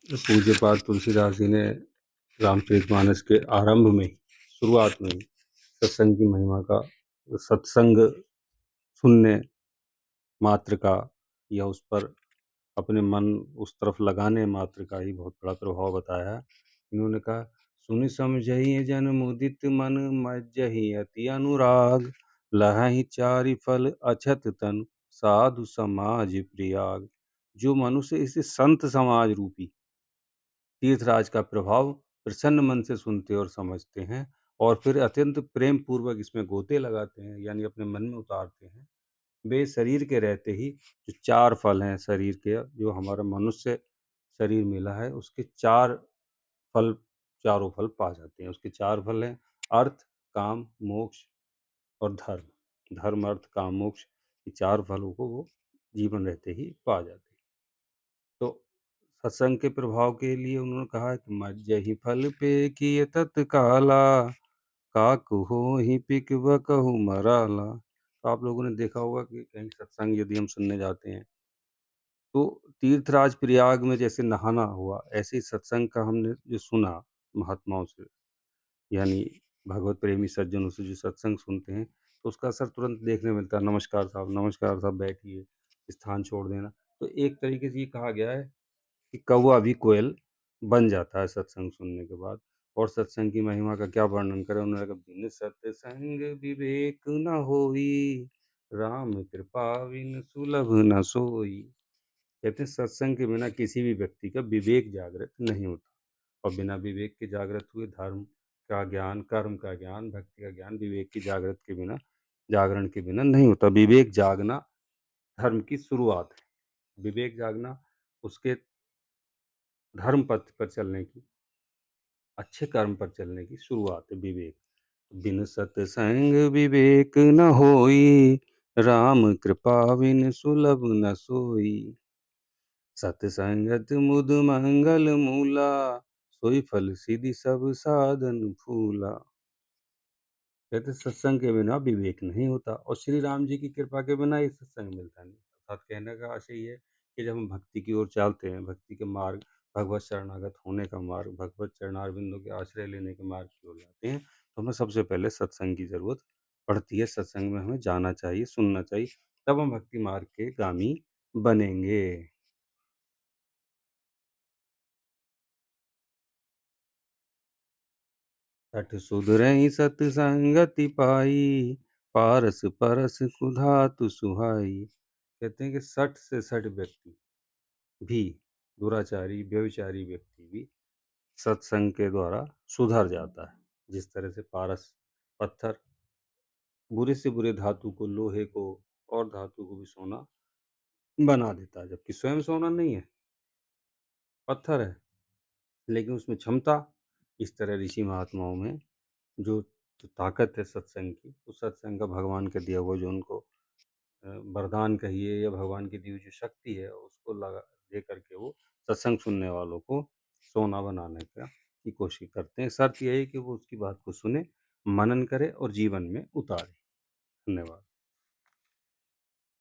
पूज्यपाद तुलसीदास जी ने रामचरितमानस के आरंभ में शुरुआत में ही सत्संग की महिमा का, सत्संग सुनने मात्र का या उस पर अपने मन उस तरफ लगाने मात्र का ही बहुत बड़ा प्रभाव बताया है। इन्होंने कहा, सुनि समझहि जन मुदित मन मज्जहि अति अनुराग, लहहि चारि फल अछत तन साधु समाज प्रियाग। जो मनुष्य इस संत समाज रूपी तीर्थराज का प्रभाव प्रसन्न मन से सुनते और समझते हैं और फिर अत्यंत प्रेम पूर्वक इसमें गोते लगाते हैं, यानी अपने मन में उतारते हैं, वे शरीर के रहते ही जो चार फल हैं शरीर के, जो हमारा मनुष्य शरीर मिला है उसके चार फल, चारों फल पा जाते हैं। उसके चार फल हैं अर्थ, काम, मोक्ष और धर्म। धर्म, अर्थ, काम, मोक्ष, ये चार फलों को वो जीवन रहते ही पा जाते हैं। तो सत्संग के प्रभाव के लिए उन्होंने कहा कि मज्जहि फल पे किए तत्काला, काकु होहि पिक बकहु मराला। तो आप लोगों ने देखा होगा कि कहीं सत्संग यदि हम सुनने जाते हैं तो तीर्थराज प्रयाग में जैसे नहाना हुआ, ऐसे ही सत्संग का हमने जो सुना महात्माओं से, यानी भगवत प्रेमी सज्जनों से जो सत्संग सुनते हैं, तो उसका असर तुरंत देखने मिलता है। नमस्कार साहब, बैठिए, स्थान छोड़ देना। तो एक तरीके से ये कहा गया है कि कौवा भी कोयल बन जाता है सत्संग सुनने के बाद। और सत्संग की महिमा का क्या वर्णन करें, उन्होंने कहा, बिन सत्संग विवेक न होई, राम कृपा बिन सुलभ न सोई। कहते हैं सत्संग के बिना किसी भी व्यक्ति का विवेक जागृत नहीं होता, और बिना विवेक के जागृत हुए धर्म का ज्ञान, कर्म का ज्ञान, भक्ति का ज्ञान विवेक की जागृत के बिना, जागरण के बिना नहीं होता। विवेक जागना धर्म की शुरुआत है। विवेक जागना उसके धर्म पथ पर चलने की, अच्छे कर्म पर चलने की शुरुआत है विवेक। बिन सत्संग विवेक न होई, राम कृपा बिन सुलभ न सोई। सत्संगत मुद मंगल मूला, सोई फल सीधि सब साधन फूला। कहते सत्संग के बिना विवेक नहीं होता, और श्री राम जी की कृपा के बिना ये सत्संग मिलता नहीं। अर्थात कहने का आशय ये है कि जब हम भक्ति की ओर चलते हैं, भक्ति के मार्ग, भगवत शरणागत होने का मार्ग, भगवत चरणारविंदों के आश्रय लेने के मार्ग की ओर जाते हैं, तो हमें सबसे पहले सत्संग की जरूरत पड़ती है। सत्संग में हमें जाना चाहिए, सुनना चाहिए, तब हम भक्ति मार्ग के गामी बनेंगे। सठ सुधरहि सतसंगति पाई, पारस परस कुधातु सुहाई। कहते हैं कि 60 से 60 व्यक्ति भी, दुराचारी व्यभिचारी व्यक्ति भी सत्संग के द्वारा सुधर जाता है। जिस तरह से पारस पत्थर बुरे से बुरे धातु को, लोहे को और धातु को भी सोना बना देता है, जबकि स्वयं सोना नहीं है, पत्थर है, लेकिन उसमें क्षमता। इस तरह ऋषि महात्माओं में जो ताकत है सत्संग की, उस सत्संग का भगवान का दिया हुआ जो उनको वरदान कहिए या भगवान की दी हुई जो शक्ति है, उसको लगा दे करके वो सत्संग सुनने वालों को सोना बनाने का की कोशिश करते हैं। शर्त यही है कि वो उसकी बात को सुने, मनन करे और जीवन में उतारे। धन्यवाद।